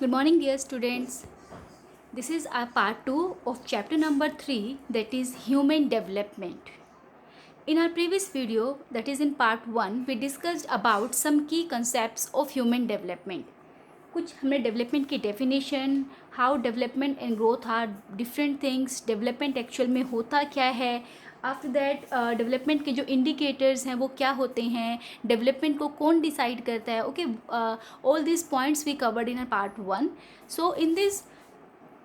Good morning, dear students. This is our part 2 of chapter number 3, that is human development. In our previous video, that is in part 1, we discussed about some key concepts of human development. कुछ हमने development की definition, how development and growth are different things, development actual में होता क्या है, after that development के जो indicators हैं वो क्या होते हैं, डेवलपमेंट को कौन डिसाइड करता है. Okay, all this points we covered in part 1. So in this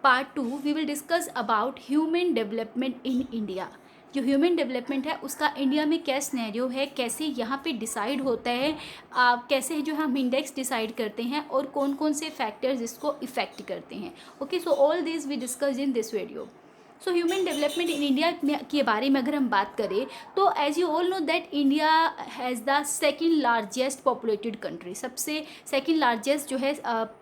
part 2 we will discuss about human development in India. जो ह्यूमन डेवलपमेंट है उसका इंडिया में क्या स्नैरियो है, कैसे यहाँ पे डिसाइड होता है, कैसे जो हम इंडेक्स डिसाइड करते हैं और कौन कौन से फैक्टर्स इसको इफ़ेक्ट करते हैं. Okay, so all this we discuss in this video. So human development in India के बारे में अगर हम बात करें तो as you all know that India has the second largest populated country. सबसे सेकेंड लार्जेस्ट जो है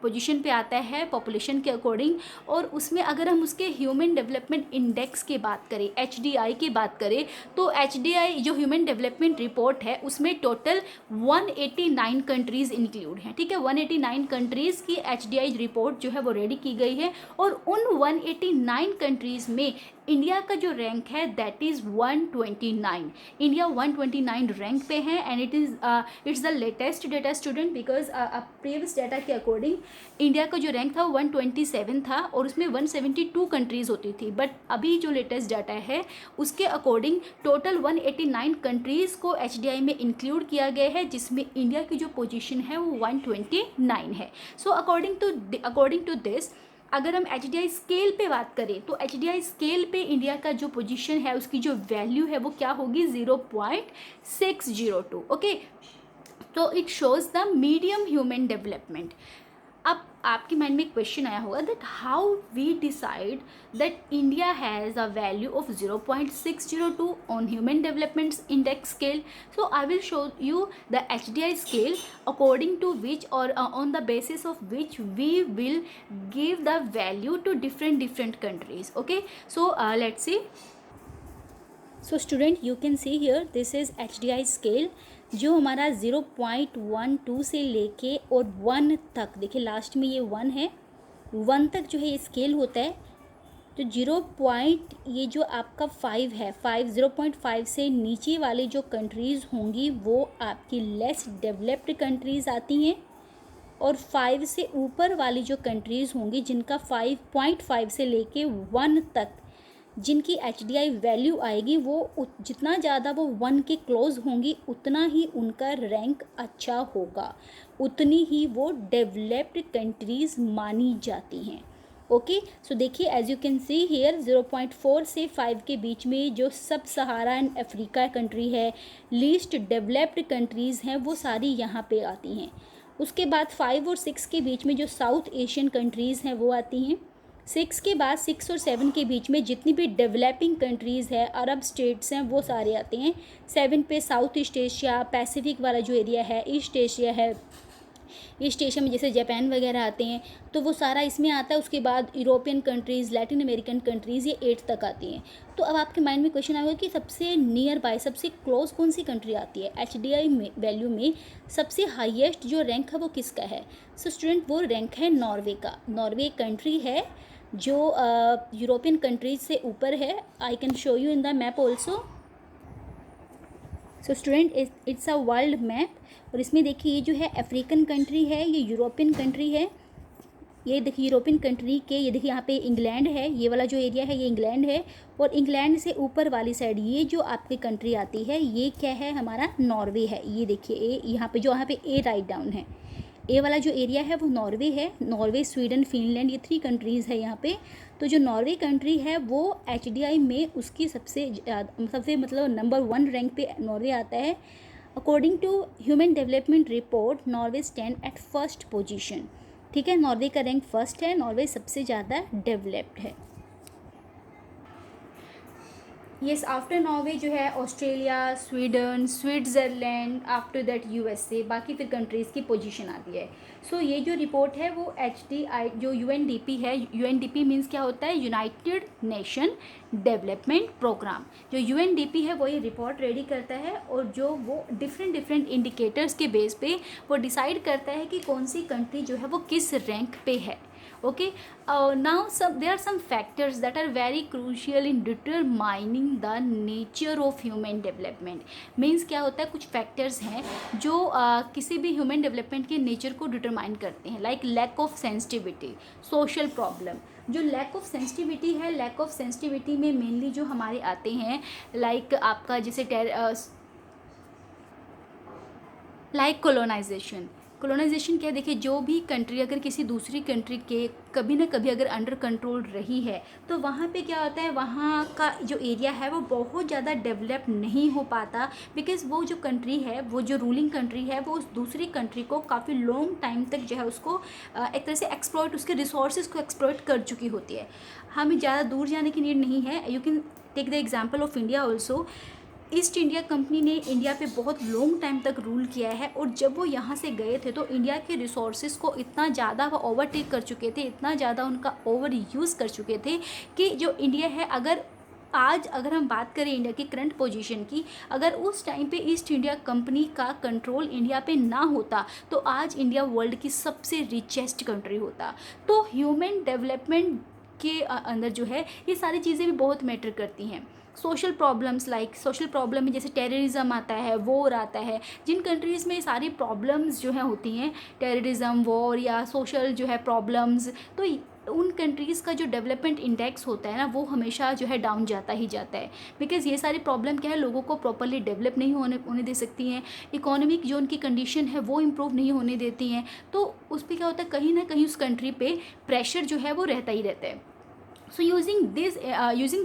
पोजीशन पे आता है पॉपुलेशन के अकॉर्डिंग. और उसमें अगर हम उसके ह्यूमन डेवलपमेंट इंडेक्स की बात करें, HDI की बात करें, तो HDI जो ह्यूमन डेवलपमेंट रिपोर्ट है उसमें टोटल 189 कंट्रीज़ इंक्लूड हैं. ठीक है, 189 कंट्रीज़ की HDI रिपोर्ट जो है वो रेडी की गई है. और उन 189 कंट्रीज़ में इंडिया का जो रैंक है दैट इज़ 129. इंडिया 129 रैंक पे है and it's the latest data student, because previous data के अकॉर्डिंग इंडिया का जो रैंक था वो 127 था और उसमें 172 कंट्रीज़ होती थी. बट अभी जो लेटेस्ट डाटा है उसके अकॉर्डिंग टोटल 189 कंट्रीज़ को HDI में इंक्लूड किया गया है, जिसमें इंडिया की जो पोजीशन है वो 129 है. सो अकॉर्डिंग टू दिस अगर हम HDI स्केल पे बात करें तो HDI स्केल पे इंडिया का जो पोजीशन है उसकी जो वैल्यू है वो क्या होगी, 0.602. ओके, तो it shows the medium human development. अब आपके माइंड में क्वेश्चन आया होगा that how we decide that India has a value of 0.602 on human development index scale. So I will show you the HDI scale according to which और on the basis of which we will give the value to different countries. Okay, so let's see. So student, you can see here this is HDI scale जो हमारा 0.12 से लेके और 1 तक, देखिए last में ये 1 है, 1 तक जो है ये स्केल होता है. तो 0 पॉइंट ये जो आपका 5 है, 0.5 से नीचे वाली जो कंट्रीज़ होंगी वो आपकी लेस डेवलप्ड कंट्रीज़ आती हैं. और 5 से ऊपर वाली जो कंट्रीज़ होंगी जिनका 5.5 से लेके 1 तक जिनकी HDI वैल्यू आएगी वो जितना ज़्यादा वो 1 के क्लोज होंगी उतना ही उनका रैंक अच्छा होगा, उतनी ही वो डेवलप्ड कंट्रीज़ मानी जाती हैं. ओके, सो देखिए as you can see here 0.4 से 5 के बीच में जो sub Sahara and Africa country है, लीस्ट डेवलप्ड कंट्रीज़ हैं, वो सारी यहाँ पे आती हैं. उसके बाद 5 और 6 के बीच में जो साउथ एशियन कंट्रीज़ हैं वो आती हैं. 6 के बाद 6 और 7 के बीच में जितनी भी डेवलपिंग कंट्रीज़ है, अरब स्टेट्स हैं, वो सारे आते हैं. 7 पे साउथ ईस्ट एशिया, पैसिफिक वाला जो एरिया है, ईस्ट एशिया है, ईस्ट एशिया में जैसे जापान वगैरह आते हैं तो वो सारा इसमें आता है. उसके बाद European countries, Latin American countries, ये 8 तक आती हैं. तो अब आपके माइंड में क्वेश्चन आएगा कि सबसे नियर बाय, सबसे क्लोज कौन सी कंट्री आती है. HDI में वैल्यू में सबसे हाईएस्ट जो रैंक है वो किसका है. सो स्टूडेंट, वो रैंक है नॉर्वे का. नॉर्वे कंट्री है जो यूरोपियन कंट्रीज से ऊपर है. I can show you in the map also. So student, it's a world map. और इसमें देखिए ये जो है अफ्रीकन कंट्री है, ये यूरोपियन कंट्री है. ये देखिए यूरोपियन कंट्री के, ये देखिए यहाँ पे इंग्लैंड है, ये वाला जो एरिया है ये इंग्लैंड है. और इंग्लैंड से ऊपर वाली साइड ये जो आपकी कंट्री आती है ये क्या है, हमारा नॉर्वे है. ये देखिए ए, यहाँ पे ए राइट डाउन है, ए वाला जो एरिया है वो नॉर्वे है. नॉर्वे, स्वीडन, फिनलैंड, ये 3 कंट्रीज़ है यहाँ पे. तो जो नॉर्वे कंट्री है वो HDI में उसकी सबसे मतलब नंबर 1 रैंक पे नॉर्वे आता है. According to human development report Norway stand at first position. ठीक है, नॉर्वे का रैंक फर्स्ट है, नॉर्वे सबसे ज़्यादा डेवलप्ड है. येस, आफ्टर नॉर्वे जो है Australia, Sweden, Switzerland, after that USA, बाकी फिर कंट्रीज़ की पोजीशन आती है. सो ये जो रिपोर्ट है वो HDI जो UNDP है, UNDP मीन्स क्या होता है, यूनाइटेड नेशन डेवलपमेंट प्रोग्राम। जो यूएनडीपी है वो ये रिपोर्ट रेडी करता है और जो वो डिफरेंट इंडिकेटर्स के बेस पे वो डिसाइड करता है कि कौन सी कंट्री जो है वो किस रैंक पे है। okay now there are some factors that are very crucial in determining the nature of human development means क्या होता है, कुछ फैक्टर्स हैं जो किसी भी ह्यूमन डेवलपमेंट के नेचर को डिटरमाइन करते हैं, like lack of sensitivity, social problem. जो लैक ऑफ सेंसिटिविटी है, लैक ऑफ सेंसिटिविटी में मेनली जो हमारे आते हैं लाइक आपका जैसे लाइक कोलोनाइजेशन क्या, देखिए जो भी कंट्री अगर किसी दूसरी कंट्री के कभी ना कभी अगर अंडर कंट्रोल रही है तो वहाँ पे क्या होता है, वहाँ का जो एरिया है वो बहुत ज़्यादा डेवलप नहीं हो पाता, बिकॉज़ वो जो कंट्री है, वो जो रूलिंग कंट्री है, वो उस दूसरी कंट्री को काफ़ी लॉन्ग टाइम तक जो है उसको एक तरह से एक्सप्लॉइट, उसके रिसोर्सेज को एक्सप्लॉइट कर चुकी होती है। हमें ज़्यादा दूर जाने की नीड नहीं है, you can take the example of India also. East India Company ने इंडिया पे बहुत लॉन्ग टाइम तक रूल किया है और जब वो यहाँ से गए थे तो इंडिया के रिसोर्सेज को इतना ज़्यादा वो ओवरटेक कर चुके थे, इतना ज़्यादा उनका ओवर यूज़ कर चुके थे कि जो इंडिया है, अगर हम बात करें इंडिया की करंट पोजीशन की, अगर उस टाइम पे ईस्ट इंडिया कंपनी का कंट्रोल इंडिया पे ना होता तो आज इंडिया वर्ल्ड की सबसे रिचेस्ट कंट्री होता। तो ह्यूमन डेवलपमेंट के अंदर जो है ये सारी चीज़ें भी बहुत मैटर करती हैं। Social problems, like social problem में जैसे टेररिज्म आता है, वॉर आता है, जिन कंट्रीज़ में सारी प्रॉब्लम्स जो है होती हैं, टेररिज्म, वॉर या सोशल जो है प्रॉब्लम्स, तो उन कंट्रीज़ का जो डेवलपमेंट इंडेक्स होता है ना वो हमेशा जो है डाउन जाता ही जाता है, बिकॉज़ ये सारी प्रॉब्लम क्या है, लोगों को प्रॉपरली डेवलप नहीं होने दे सकती हैं, इकोनॉमिक जो उनकी कंडीशन है वो इम्प्रूव नहीं होने देती हैं, तो उस पर क्या होता है, कहीं ना कहीं उस कंट्री पे प्रेशर जो है वो रहता ही रहता है। So using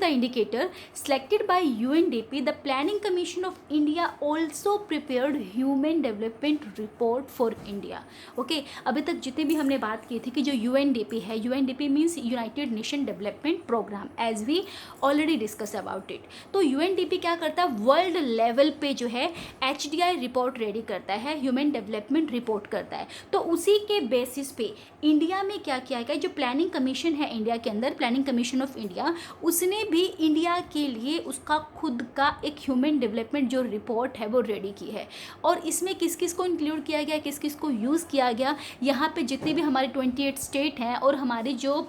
the indicator selected by UNDP, the Planning Commission of India also prepared Human Development Report for India. Okay, अभी तक जितने भी हमने बात की थी कि जो UNDP है, UNDP means United Nation Development Program, as we already discussed about it. तो UNDP क्या करता है, वर्ल्ड लेवल पे जो है HDI रिपोर्ट रेडी करता है, ह्यूमन डेवलपमेंट रिपोर्ट करता है। तो उसी के बेसिस पे इंडिया में क्या किया गया, जो प्लानिंग कमीशन है इंडिया के अंदर, प्लानिंग कमीशन ऑफ इंडिया, उसने भी इंडिया के लिए उसका खुद का एक ह्यूमन डेवलपमेंट जो रिपोर्ट है वो रेडी की है। और इसमें किस किस को इंक्लूड किया गया, किस किस को यूज़ किया गया, यहाँ पे जितने भी हमारे 28 स्टेट हैं और हमारी जो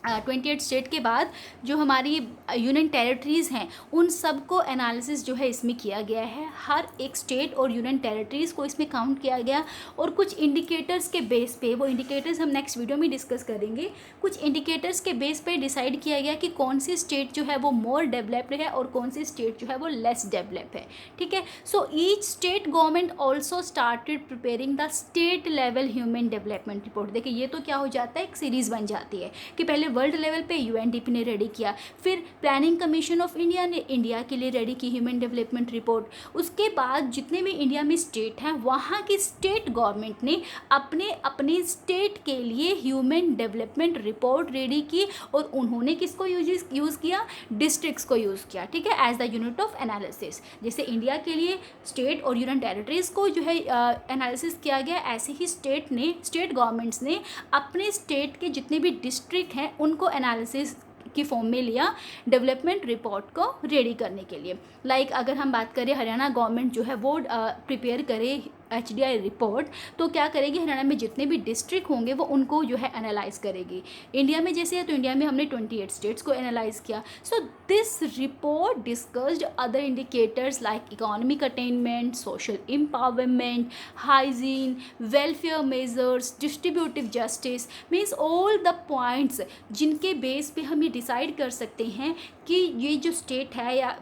28 स्टेट के बाद जो हमारी यूनियन टेरिटरीज़ हैं उन सब को एनालिसिस जो है इसमें किया गया है। हर एक स्टेट और यूनियन टेरिटरीज़ को इसमें काउंट किया गया और कुछ इंडिकेटर्स के बेस पे, वो इंडिकेटर्स हम नेक्स्ट वीडियो में डिस्कस करेंगे, कुछ इंडिकेटर्स के बेस पे डिसाइड किया गया कि कौन सी स्टेट जो है वो मोर डेवलप्ड है और कौन सी स्टेट जो है वो लेस डेवलप है। ठीक है, so each state government also started preparing the state level human development report. देखिए ये तो क्या हो जाता है, एक सीरीज़ बन जाती है कि पहले वर्ल्ड लेवल पे यूएनडीपी ने रेडी किया, फिर प्लानिंग कमीशन ऑफ इंडिया ने इंडिया के लिए रेडी की ह्यूमन डेवलपमेंट रिपोर्ट, उसके बाद जितने भी इंडिया में स्टेट हैं वहाँ की स्टेट गवर्नमेंट ने अपने अपने स्टेट के लिए ह्यूमन डेवलपमेंट रिपोर्ट रेडी की और उन्होंने किसको यूज़ किया, डिस्ट्रिक्ट्स को यूज़ किया। ठीक है, as the unit of analysis. जैसे इंडिया के लिए स्टेट और यूनियन टेरिटरीज़ को जो है एनालिसिस किया गया, ऐसे ही स्टेट गवर्नमेंट्स ने अपने स्टेट के जितने भी डिस्ट्रिक्ट हैं उनको एनालिसिस की फॉर्म में लिया डेवलपमेंट रिपोर्ट को रेडी करने के लिए। लाइक अगर हम बात करें हरियाणा गवर्नमेंट जो है वो प्रिपेयर करे HDI रिपोर्ट, तो क्या करेगी, हरियाणा में जितने भी डिस्ट्रिक्ट होंगे वो उनको जो है एनालाइज करेगी। इंडिया में जैसे है तो इंडिया में हमने 28 स्टेट्स को एनालाइज किया। So this report discussed other indicators like economic attainment, social empowerment, hygiene, welfare measures, distributive justice, means all the points जिनके बेस पे हम ये डिसाइड कर सकते हैं कि ये जो स्टेट है या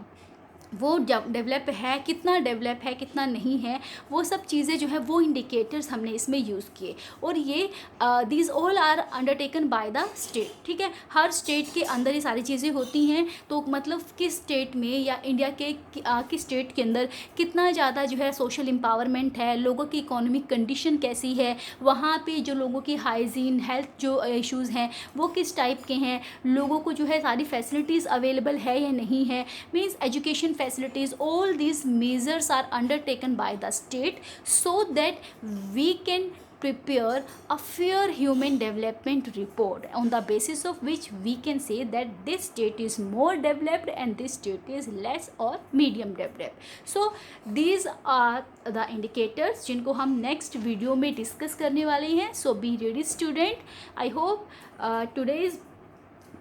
वो डेवलप है, कितना डेवलप है, कितना नहीं है, वो सब चीज़ें जो है वो इंडिकेटर्स हमने इसमें यूज़ किए। और ये these all are undertaken by the state. ठीक है, हर स्टेट के अंदर ये सारी चीज़ें होती हैं, तो मतलब किस स्टेट में या इंडिया के किस स्टेट के अंदर कितना ज़्यादा जो है सोशल एम्पावरमेंट है, लोगों की इकोनॉमिक कंडीशन कैसी है, वहाँ पे जो लोगों की हाइजीन, हेल्थ जो इश्यूज़ हैं वो किस टाइप के हैं, लोगों को जो है सारी फैसिलिटीज़ अवेलेबल है या नहीं है, means education facilities, all these measures are undertaken by the state so that we can prepare a fair human development report on the basis of which we can say that this state is more developed and this state is less or medium developed. So these are the indicators जिनको हम next video में discuss करने वाले हैं. So be ready student. I hope today's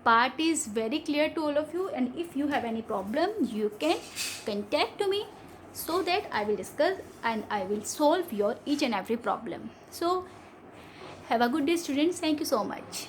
part is very clear to all of you, and if you have any problem you can contact to me so that I will discuss and I will solve your each and every problem. So have a good day students. Thank you so much.